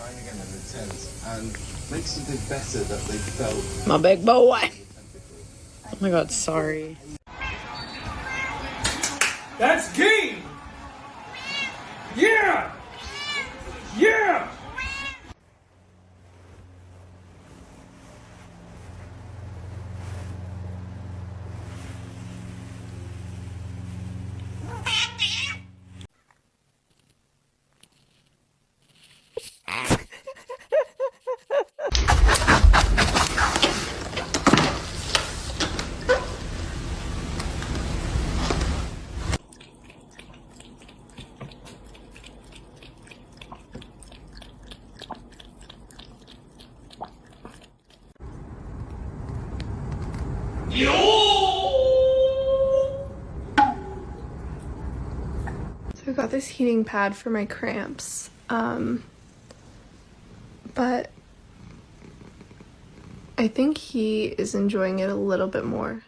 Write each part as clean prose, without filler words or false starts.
crying again in the tent and makes something better that they felt. My big boy. Oh my god, sorry. That's game! Yeah! Yeah! So I got this heating pad for my cramps, but I think he is enjoying it a little bit more.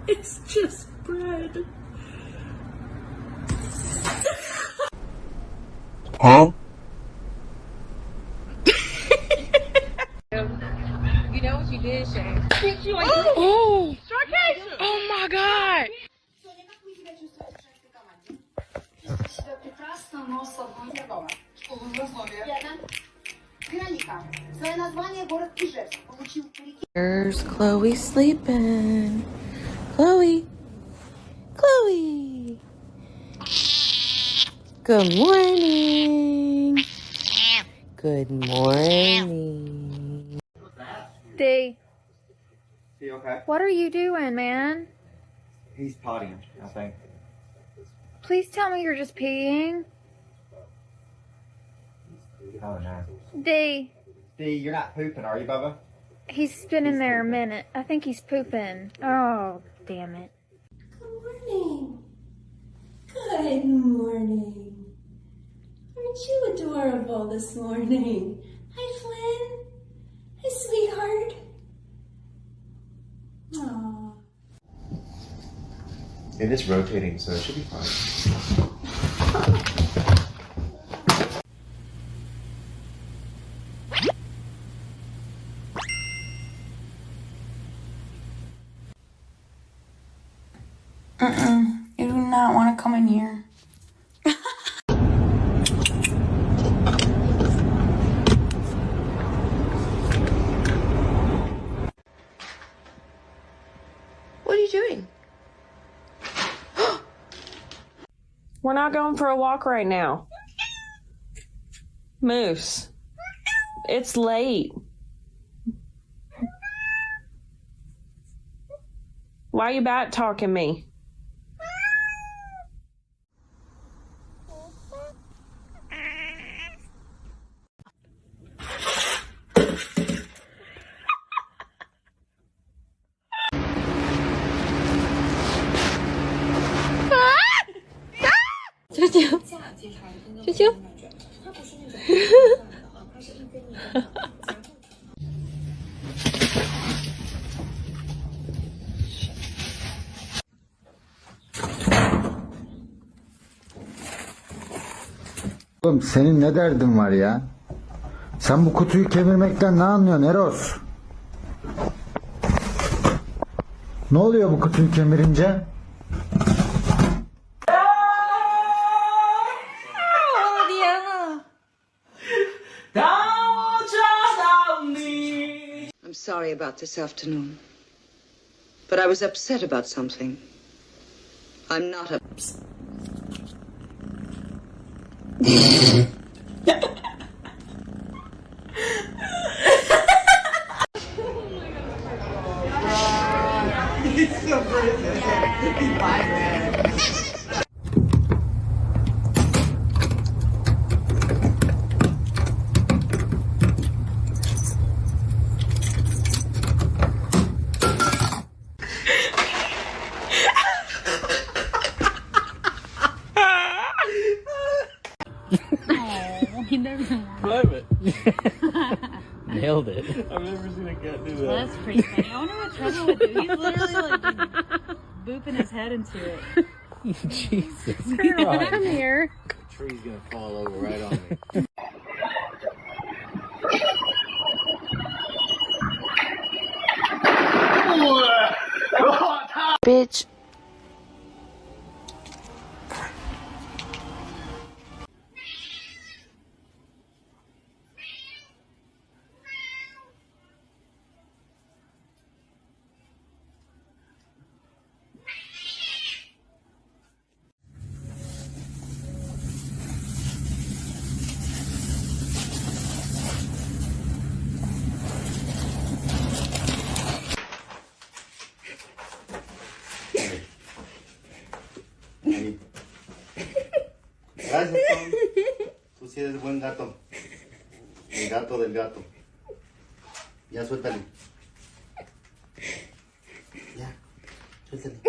It's just bread. Huh? You know what you did, Shane? Oh! Oh my god! There's Chloe sleeping. Chloe. Chloe. Good morning. Good morning. D, He okay? what are you doing, man? He's pottying, I think. Please tell me you're just peeing. Oh no. D, You're not pooping, are you, Bubba? he's been in there a minute. I think he's pooping. Oh, damn it. Good morning. Good morning. Aren't you adorable this morning? Hi, Flynn. Hi, sweetheart. Aww. It is rotating, so it should be fine. You do not want to come in here. What are you doing? We're not going for a walk right now. Moose. It's late. Why are you back talking me? Oğlum senin ne derdin var ya? Sen bu kutuyu kemirmekten ne anlıyorsun Eros? Ne oluyor bu kutuyu kemirince? I'm sorry about this afternoon, but I was upset about something. I'm not upset. Climb it. Nailed it. I've never seen a cat do that. Well, that's pretty funny. I wonder what Trevor would do. He's literally like just booping his head into it. Jesus. Come here. The tree's gonna fall over right on me. Bitch. Gracias, Tom. Tú sí eres buen gato. El gato del gato. Ya, suéltale. Ya, suéltale.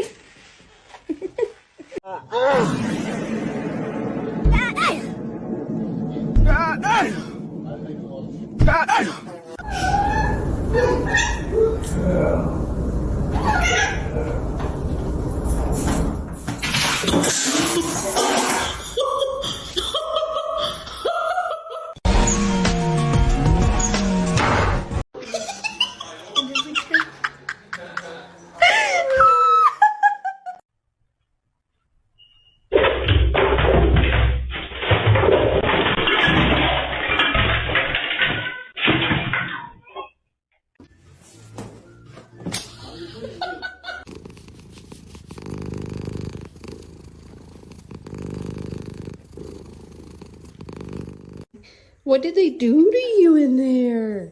What did they do to you in there?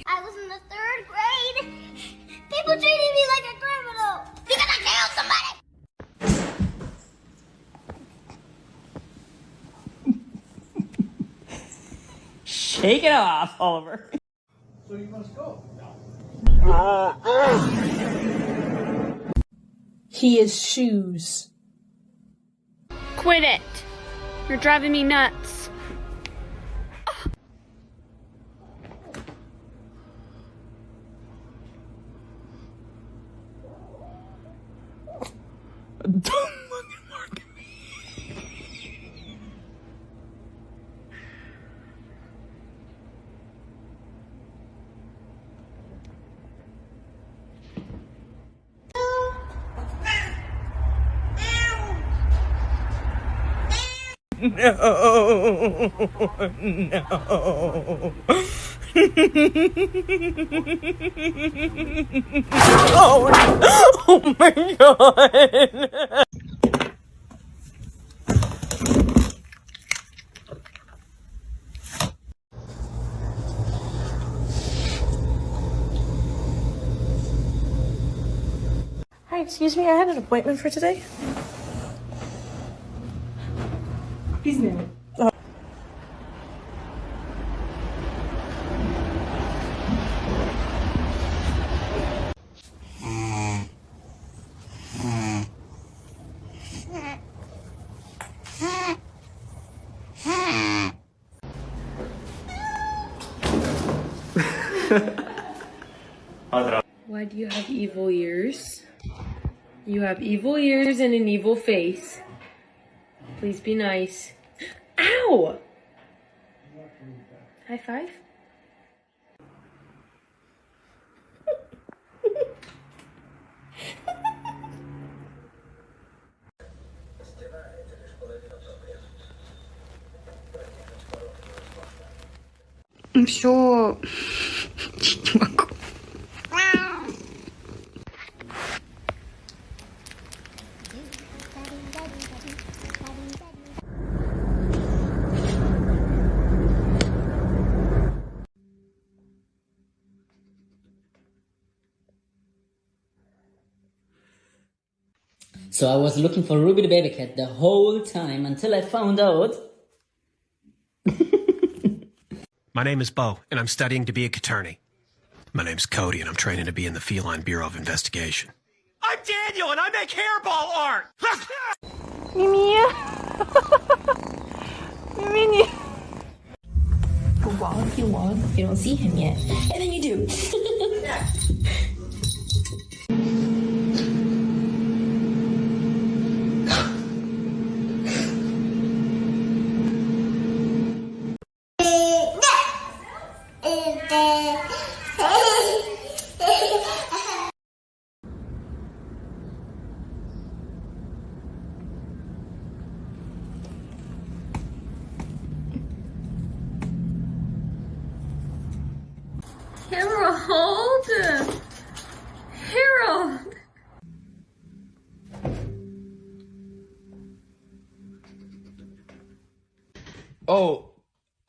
I was in the 3rd grade. People treated me like a criminal because I killed somebody. Shake it off, Oliver. So you must go. He is shoes. Quit it. You're driving me nuts. No, no. Oh my god. Hi, excuse me, I had an appointment for today. He's new. Why do you have evil ears? You have evil ears and an evil face. Please be nice. Ow! High five? Все. So I was looking for Ruby the baby cat the whole time until I found out. My name is Bo, and I'm studying to be a attorney. My name's Cody, and I'm training to be in the Feline Bureau of Investigation. I'm Daniel, and I make hairball art! Mimi. Mimi. You walk, you don't see him yet. And then you do. Harold! Harold!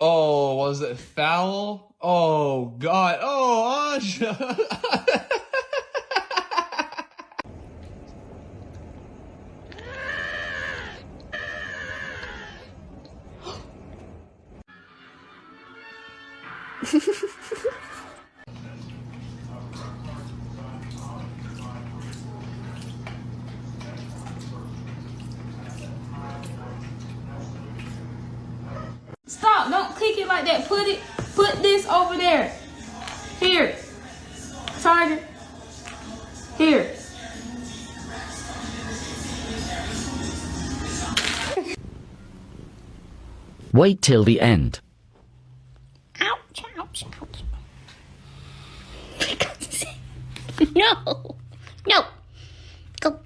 Oh, was it foul? Oh, God. Oh, Anja. Stop! Don't click it like that. Put this over there. Here. Charger. Here. Wait till the end. Ouch, ouch, ouch. For God's sake. No. No. Go.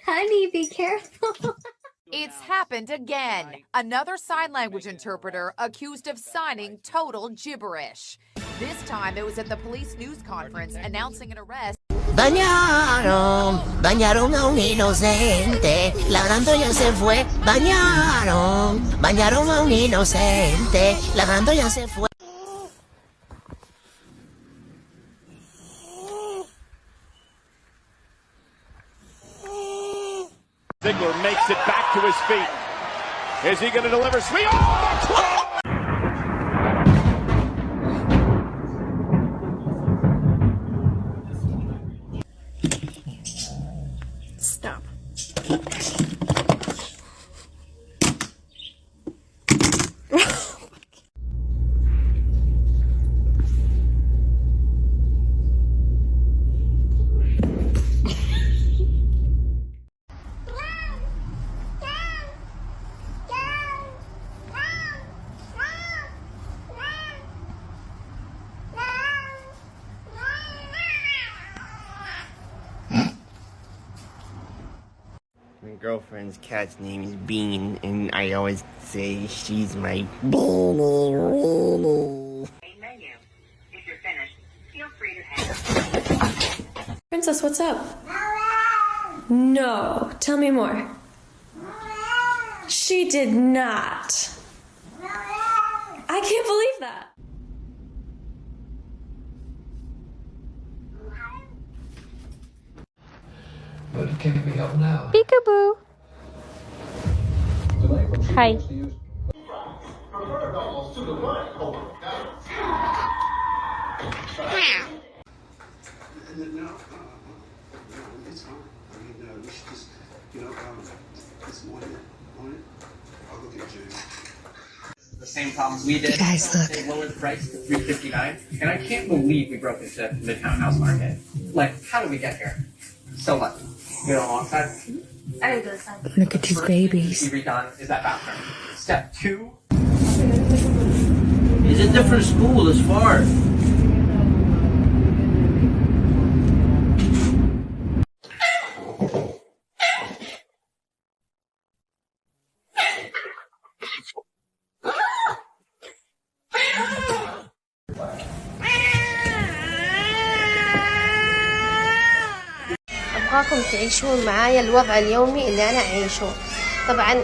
Honey, be careful. It's happened again. Another sign language interpreter accused of signing total gibberish. This time it was at the police news conference announcing an arrest. Bañaron a un inocente, ladrando ya se fue. Bañaron a un inocente, ladrando ya se fue. Ziegler makes it back to his feet. Is he going to deliver? Sweet. Oh, Stop. My girlfriend's cat's name is Bean, and I always say she's my Beanie. If you're finished, feel free to hang up. Princess, what's up? No. Tell me more. She did not. I can't believe that. But can we help now? Peekaboo. Hi. It's fine. I mean, we should just, this morning on it, I'll go get Jane. The same problems we did. You guys look. They lowered the price to $3.59, and I can't believe we broke into Midtown House Market. Like, how did we get here? So lucky. You know, alongside. I gotta go to side. Look at these babies. To be redone is that bathroom. Step 2. It's a different school, it's far. أبغاكم تعيشون معايا الوضع اليومي اللي أنا أعيشه. طبعا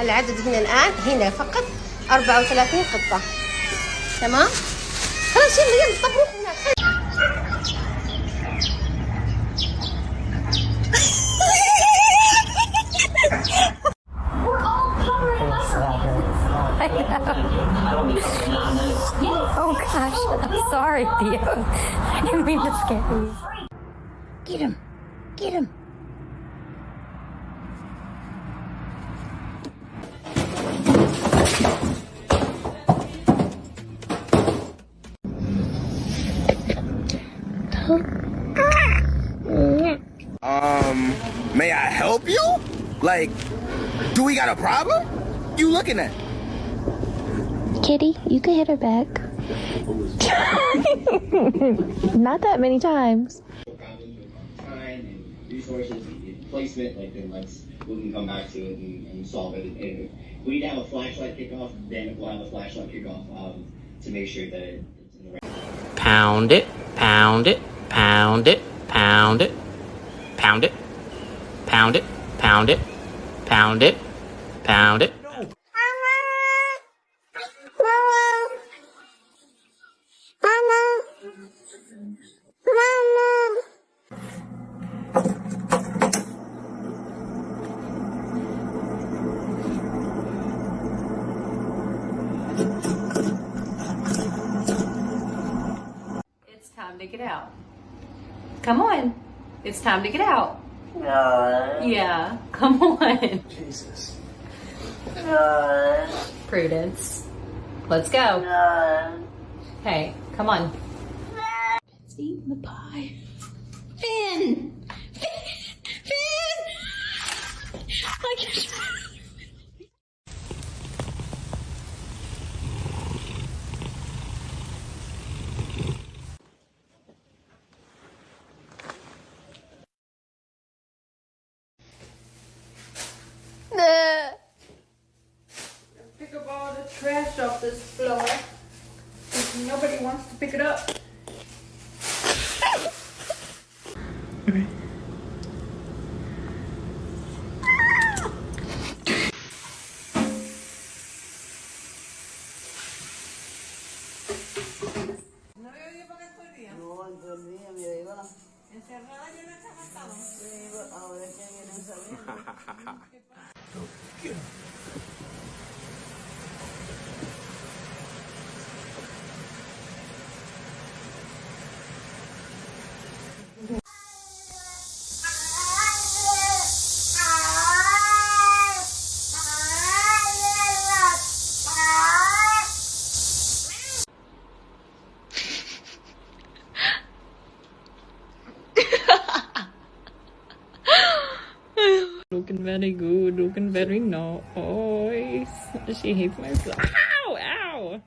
العدد هنا الآن هنا فقط 34 قطة. تمام؟ خلاص يلا طب روحوا هناك. Oh gosh, I'm sorry, Theo. I didn't mean to scare you. Get him. Get him. May I help you? Like, do we got a problem? You looking at? Kitty, you can hit her back. Not that many times. Time and resources and placement, like then we can come back to it and solve it. And if we need to have a flashlight kickoff, then we'll have a flashlight kickoff to make sure that it's in the right. Pound it, pound it, pound it, pound it, pound it, pound it, pound it, pound it, pound it. It's time to get out. Come on. It's time to get out. Yeah, come on. Jesus. Prudence. Let's go. Hey, come on. It's eating the pie. Finn! Finn! I can't. Pick up all the trash off this floor. Nobody wants to pick it up. Okay. Looking very good, looking very nice. She hates my stuff. Ow, ow.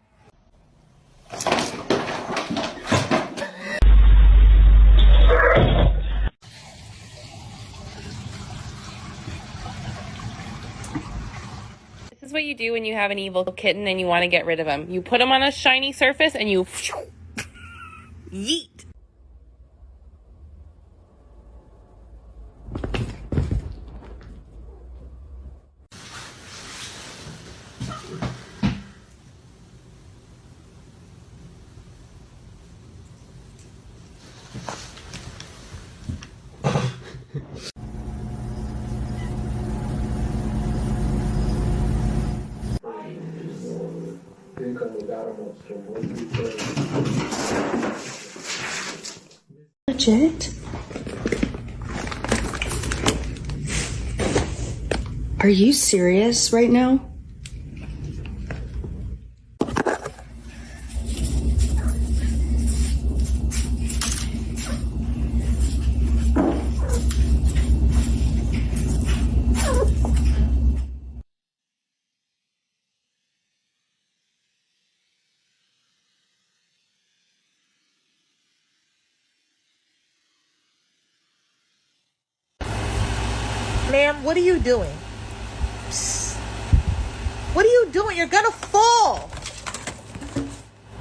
This is what you do when you have an evil kitten and you want to get rid of him. You put him on a shiny surface and you yeet. Legit? Are you serious right now? Ma'am, what are you doing? Psst. What are you doing? You're gonna fall.